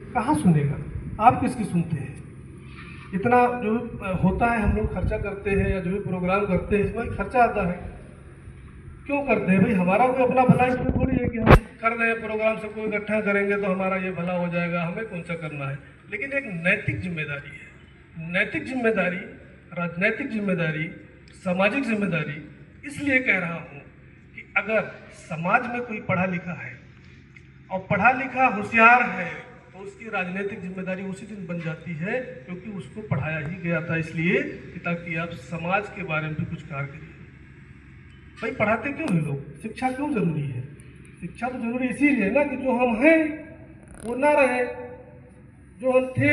कहाँ सुनेगा? आप किसकी सुनते हैं? इतना जो होता है हम लोग खर्चा करते हैं या जो भी प्रोग्राम करते हैं इसमें खर्चा आता है। क्यों करते हैं भाई? हमारा कोई अपना भला इसमें थोड़ी है कि हम कर रहे हैं प्रोग्राम सबको इकट्ठा करेंगे तो हमारा ये भला हो जाएगा, हमें कौन सा करना है। लेकिन एक नैतिक जिम्मेदारी है। नैतिक जिम्मेदारी, राजनैतिक जिम्मेदारी, सामाजिक जिम्मेदारी इसलिए कह रहा हूँ कि अगर समाज में कोई पढ़ा लिखा है और पढ़ा लिखा होशियार है तो उसकी राजनीतिक जिम्मेदारी उसी दिन बन जाती है, क्योंकि उसको पढ़ाया ही गया था इसलिए कि ताकि आप समाज के बारे में भी कुछ कार्य करिए। भाई पढ़ाते क्यों हैं लोग? शिक्षा क्यों जरूरी है? शिक्षा तो जरूरी इसीलिए ना कि जो हम हैं वो ना रहे, जो हम थे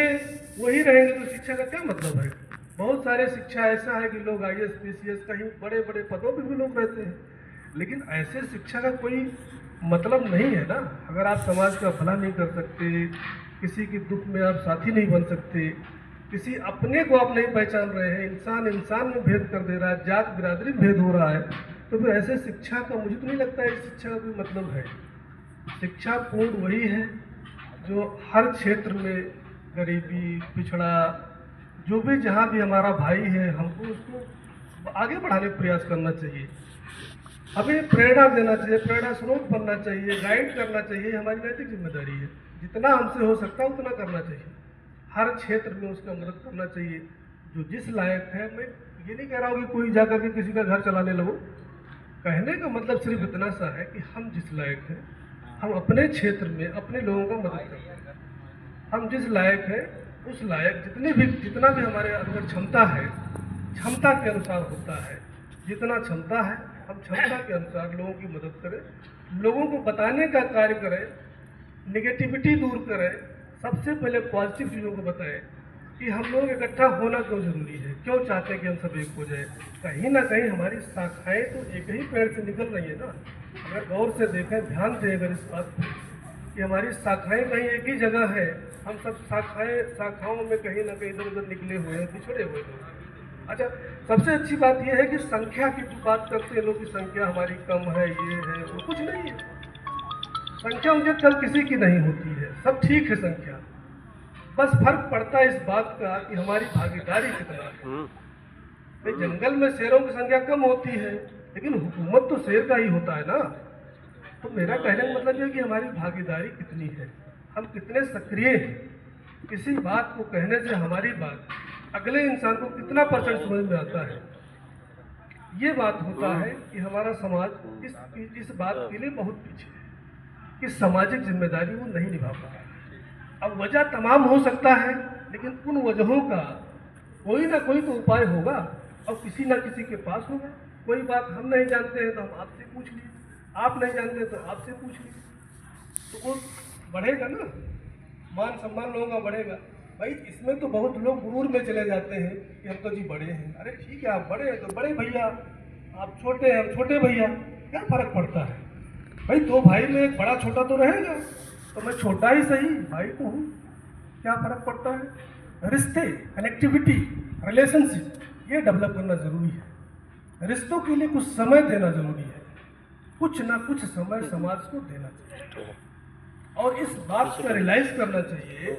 वही रहेंगे, तो शिक्षा का क्या मतलब है? बहुत सारे शिक्षा ऐसा है कि लोग IAS PCS कहीं बड़े बड़े पदों पर भी लोग रहते हैं, लेकिन ऐसे शिक्षा का कोई मतलब नहीं है ना। अगर आप समाज का भला नहीं कर सकते, किसी के दुख में आप साथी नहीं बन सकते, किसी अपने को आप नहीं पहचान रहे हैं, इंसान इंसान में भेद कर दे रहा है, जात बिरादरी में भेद हो रहा है, तो फिर ऐसे शिक्षा का मुझे तो नहीं लगता है शिक्षा का कोई मतलब है। शिक्षा पूर्ण वही है जो हर क्षेत्र में गरीबी, पिछड़ा, जो भी जहाँ भी हमारा भाई है हमको उसको आगे बढ़ाने का प्रयास करना चाहिए, हमें प्रेरणा देना चाहिए, प्रेरणा स्रोत बनना चाहिए, गाइड करना चाहिए। हमारी नैतिक जिम्मेदारी है। जितना हमसे हो सकता है उतना करना चाहिए, हर क्षेत्र में उसका मदद करना चाहिए जो जिस लायक है। मैं ये नहीं कह रहा हूँ कि कोई जाकर के किसी का घर चलाने लगो, कहने का मतलब सिर्फ इतना सा है कि हम जिस लायक हैं हम अपने क्षेत्र में अपने लोगों का मदद करें। हम जिस लायक हैं उस लायक जितना भी हमारे अंदर क्षमता है, क्षमता के अनुसार होता है, जितना क्षमता है हम क्षमता के अनुसार लोगों की मदद करें, लोगों को बताने का कार्य करें, निगेटिविटी दूर करें, सबसे पहले पॉजिटिव चीज़ों को बताएं कि हम लोग इकट्ठा होना क्यों जरूरी है, क्यों चाहते हैं कि हम सब एक हो जाए। कहीं ना कहीं हमारी शाखाएं तो एक ही पेड़ से निकल रही है ना। अगर गौर से देखें, ध्यान दें अगर इस बात पर कि हमारी शाखाएं कहीं एक ही जगह है, हम सब शाखाओं में कहीं ना कहीं इधर उधर निकले हुए हैं, पिछड़े हुए हैं। अच्छा, सबसे अच्छी बात यह है कि संख्या की जो बात करते हैं लोग कि संख्या हमारी कम है, ये है वो, कुछ नहीं है। संख्या मुझे कल किसी की नहीं होती है, सब ठीक है संख्या, बस फर्क पड़ता है इस बात का कि हमारी भागीदारी कितना है। भाई जंगल में शेरों की संख्या कम होती है लेकिन हुकूमत तो शेर का ही होता है ना। तो मेरा कहने का मतलब यह कि हमारी भागीदारी कितनी है, हम कितने सक्रिय हैं, किसी बात को कहने से हमारी बात अगले इंसान को कितना % समझ में आता है। ये बात होता है कि हमारा समाज इस बात के लिए बहुत पीछे है कि सामाजिक जिम्मेदारी वो नहीं निभा पा रहा है। अब वजह तमाम हो सकता है, लेकिन उन वजहों का कोई ना कोई तो उपाय होगा और किसी ना किसी के पास होगा। कोई बात हम नहीं जानते हैं तो हम आपसे पूछ लीजिए, आप नहीं जानते हैं तो आपसे पूछ लीजिए, तो वो बढ़ेगा ना, मान सम्मान लोगों का बढ़ेगा। भाई इसमें तो बहुत लोग गुरूर में चले जाते हैं कि हम तो जी बड़े हैं। अरे ठीक है, आप बड़े हैं तो बड़े भैया, आप छोटे हैं हम छोटे भैया, क्या फर्क पड़ता है? भाई दो भाई में एक बड़ा छोटा तो रहेगा, तो मैं छोटा ही सही भाई तो हूँ, क्या फर्क पड़ता है? रिश्ते, कनेक्टिविटी, रिलेशनशिप ये डेवलप करना जरूरी है। रिश्तों के लिए कुछ समय देना जरूरी है, कुछ ना कुछ समय समाज को देना चाहिए और इस बात का रियलाइज करना चाहिए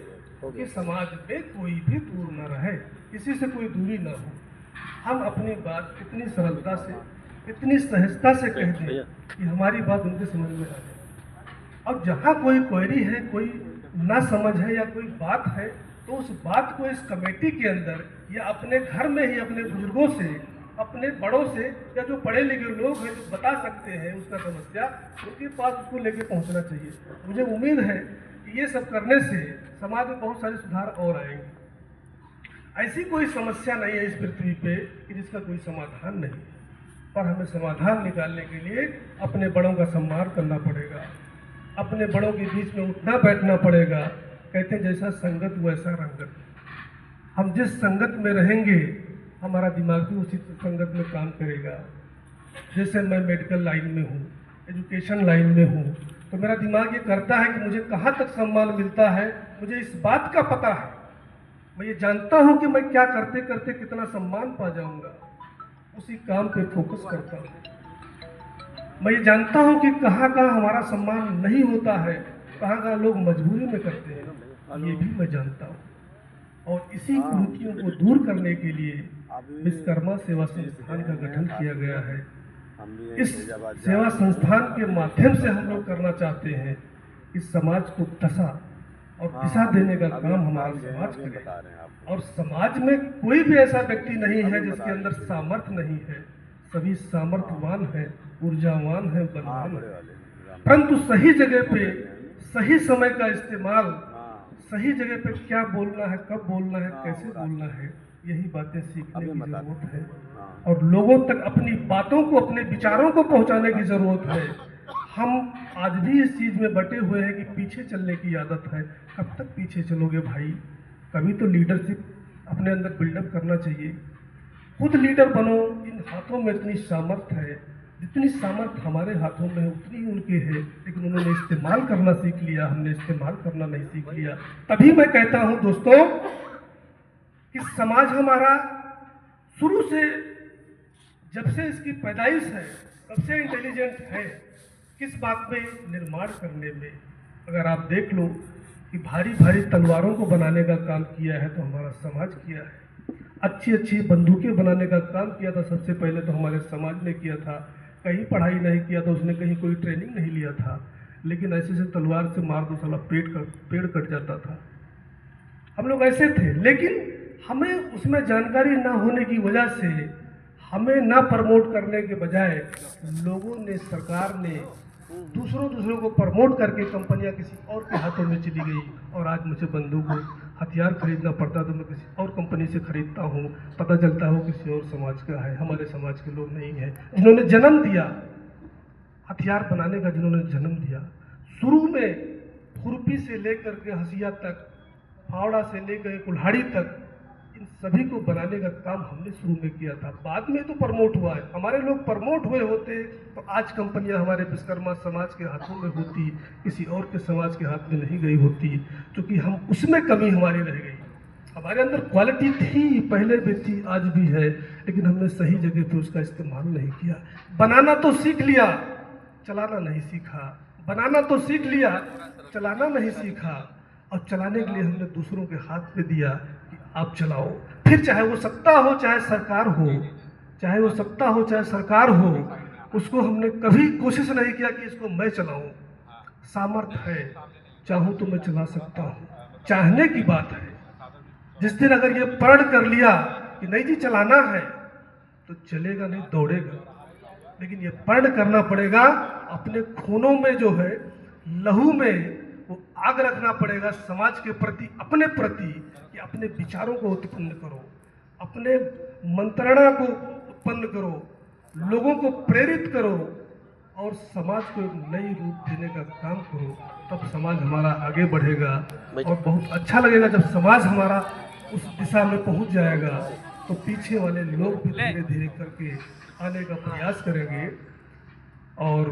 कि समाज में कोई भी दूर न रहे, किसी से कोई दूरी ना हो। हम अपनी बात इतनी सरलता से, इतनी सहजता से कह दें कि हमारी बात उनके समझ में आ जाए। अब जहाँ कोई क्वेरी है, कोई ना समझ है या कोई बात है, तो उस बात को इस कमेटी के अंदर या अपने घर में ही अपने बुजुर्गों से, अपने बड़ों से या जो पढ़े लिखे लोग हैं जो बता सकते हैं उसका समस्या, उनके पास उसको लेके पहुंचना चाहिए। मुझे उम्मीद है कि ये सब करने से समाज में बहुत सारे सुधार और आएंगे। ऐसी कोई समस्या नहीं है इस पृथ्वी पे कि जिसका कोई समाधान नहीं, पर हमें समाधान निकालने के लिए अपने बड़ों का सम्मान करना पड़ेगा, अपने बड़ों के बीच में उठना बैठना पड़ेगा। कहते हैं जैसा संगत वैसा रंगत। हम जिस संगत में रहेंगे हमारा दिमाग भी उसी संगत में काम करेगा। जैसे मैं मेडिकल लाइन में हूँ, एजुकेशन लाइन में हूँ, तो मेरा दिमाग ये करता है कि मुझे कहाँ तक सम्मान मिलता है, मुझे इस बात का पता है, मैं ये जानता हूँ कि मैं क्या करते करते कितना सम्मान पा जाऊँगा, उसी काम पे फोकस करता हूँ। मैं ये जानता हूँ कि कहाँ कहाँ हमारा सम्मान नहीं होता है, कहाँ कहाँ लोग मजबूरी में करते हैं, ये भी मैं जानता हूँ। और इसी कुरीतियों को दूर करने के लिए विश्वकर्मा सेवा संस्थान का गठन किया गया है। इस सेवा संस्थान के माध्यम से हम लोग करना चाहते हैं कि समाज को दशा और दिशा देने का काम हमारा समाज करे। और समाज में कोई भी ऐसा व्यक्ति नहीं है जिसके अंदर सामर्थ्य नहीं है। सभी सामर्थ्यवान हैं, ऊर्जावान हैं, बलवान हैं, परंतु सही जगह पे सही समय का इस्तेमाल, सही जगह पे क्या बोलना है, कब बोलना है, कैसे बोलना है, यही बातें सीखने की जरूरत है। और लोगों तक अपनी बातों को, अपने विचारों को पहुंचाने की जरूरत है। हम आज भी इस चीज में बटे हुए हैं कि पीछे चलने की आदत है। कब तक पीछे चलोगे भाई? कभी तो लीडरशिप अपने अंदर बिल्डअप करना चाहिए। खुद लीडर बनो। इन हाथों में इतनी सामर्थ्य है, जितनी सामर्थ्य हमारे हाथों में है उतनी उनके है, लेकिन उन्होंने इस्तेमाल करना सीख लिया, हमने इस्तेमाल करना नहीं सीख लिया। तभी मैं कहता हूं दोस्तों कि समाज हमारा शुरू से, जब से इसकी पैदाइश है, सबसे इंटेलिजेंट है। किस बात में? निर्माण करने में। अगर आप देख लो कि भारी भारी तलवारों को बनाने का काम किया है तो हमारा समाज किया है। अच्छी अच्छी बंदूकें बनाने का काम किया था सबसे पहले तो हमारे समाज ने किया था। कहीं पढ़ाई नहीं किया था उसने, कहीं कोई ट्रेनिंग नहीं लिया था, लेकिन ऐसे से तलवार से मार दो साला पेड़ कट जाता था। हम लोग ऐसे थे, लेकिन हमें उसमें जानकारी ना होने की वजह से, हमें ना प्रमोट करने के बजाय लोगों ने, सरकार ने दूसरों को प्रमोट करके कंपनियां किसी और के हाथों में चली गई। और आज मुझे बंदूक हथियार खरीदना पड़ता तो मैं किसी और कंपनी से खरीदता हूँ। पता चलता हो किसी और समाज का है, हमारे समाज के लोग नहीं हैं। जिन्होंने जन्म दिया हथियार बनाने का, जिन्होंने जन्म दिया, शुरू में खुरपी से लेकर के हसिया तक, फावड़ा से लेकर कुल्हाड़ी तक, इन सभी को बनाने का काम हमने शुरू में किया था। बाद में तो प्रमोट हुआ है। हमारे लोग प्रमोट हुए होते तो आज कंपनियां हमारे विश्वकर्मा समाज के हाथों में होती, किसी और के समाज के हाथ में नहीं गई होती, क्योंकि हम उसमें कमी हमारी रह गई। हमारे अंदर क्वालिटी थी, पहले भी थी, आज भी है, लेकिन हमने सही जगह पे उसका इस्तेमाल नहीं किया। बनाना तो सीख लिया, चलाना नहीं सीखा। बनाना तो सीख लिया, चलाना नहीं सीखा। और चलाने के लिए हमने दूसरों के हाथ में दिया कि आप चलाओ। फिर चाहे वो सत्ता हो चाहे सरकार हो, चाहे वो सत्ता हो चाहे सरकार हो, उसको हमने कभी कोशिश नहीं किया कि इसको मैं चलाऊं। सामर्थ्य है, चाहूं तो मैं चला सकता हूं, चाहने की बात है। जिस दिन अगर ये प्रण कर लिया कि नहीं जी चलाना है, तो चलेगा नहीं, दौड़ेगा। लेकिन ये प्रण करना पड़ेगा, अपने खूनों में जो है, लहू में वो आग रखना पड़ेगा समाज के प्रति, अपने प्रति, कि अपने विचारों को उत्पन्न करो, अपने मंत्रणा को उत्पन्न करो, लोगों को प्रेरित करो और समाज को एक नई रूप देने का काम करो। तब समाज हमारा आगे बढ़ेगा और बहुत अच्छा लगेगा। जब समाज हमारा उस दिशा में पहुंच जाएगा तो पीछे वाले लोग भी धीरे धीरे करके आने का प्रयास करेंगे। और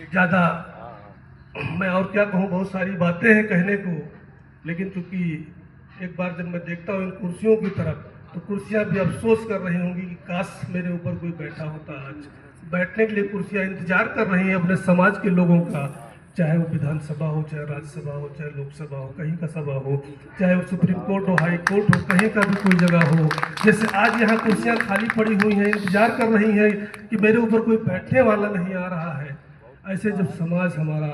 ज़्यादा मैं और क्या कहूँ, बहुत सारी बातें हैं कहने को, लेकिन चूंकि एक बार जब मैं देखता हूँ इन कुर्सियों की तरफ, तो कुर्सियाँ भी अफसोस कर रही होंगी कि काश मेरे ऊपर कोई बैठा होता। आज बैठने के लिए कुर्सियाँ इंतजार कर रही हैं अपने समाज के लोगों का, चाहे वो विधानसभा हो, चाहे राज्यसभा हो, चाहे लोकसभा हो, कहीं का सभा हो, चाहे वो सुप्रीम कोर्ट हो, हाई कोर्ट हो, कहीं का भी कोई जगह हो। जैसे आज यहाँ कुर्सियाँ खाली पड़ी हुई हैं, इंतजार कर रही हैं कि मेरे ऊपर कोई बैठने वाला नहीं आ रहा है। ऐसे जब समाज हमारा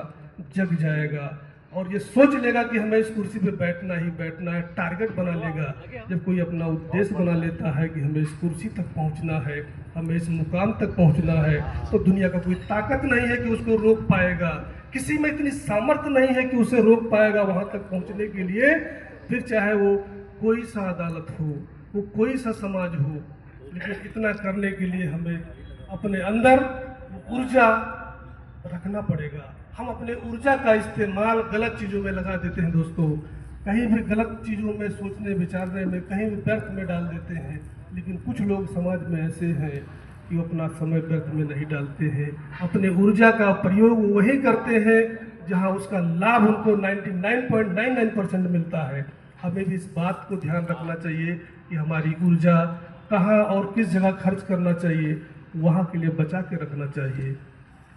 जग जाएगा और ये सोच लेगा कि हमें इस कुर्सी पे बैठना ही बैठना है, टारगेट बना लेगा। जब कोई अपना उद्देश्य बना लेता है कि हमें इस कुर्सी तक पहुंचना है, हमें इस मुकाम तक पहुंचना है, तो दुनिया का कोई ताकत नहीं है कि उसको रोक पाएगा। किसी में इतनी सामर्थ्य नहीं है कि उसे रोक पाएगा वहां तक पहुंचने के लिए। फिर चाहे वो कोई सा अदालत हो, वो कोई सा समाज हो, लेकिन इतना करने के लिए हमें अपने अंदर ऊर्जा रखना पड़ेगा। हम अपने ऊर्जा का इस्तेमाल गलत चीज़ों में लगा देते हैं दोस्तों, कहीं भी गलत चीज़ों में सोचने विचारने में, कहीं भी व्यर्थ में डाल देते हैं। लेकिन कुछ लोग समाज में ऐसे हैं कि वो अपना समय व्यर्थ में नहीं डालते हैं, अपने ऊर्जा का प्रयोग वही करते हैं जहां उसका लाभ उनको 99.99% मिलता है। हमें भी इस बात को ध्यान रखना चाहिए कि हमारी ऊर्जा कहाँ और किस जगह खर्च करना चाहिए, वहाँ के लिए बचा के रखना चाहिए।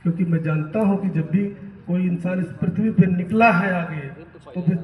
क्योंकि मैं जानता हूँ कि जब भी कोई इंसान इस पृथ्वी पर निकला है आगे, तो फिर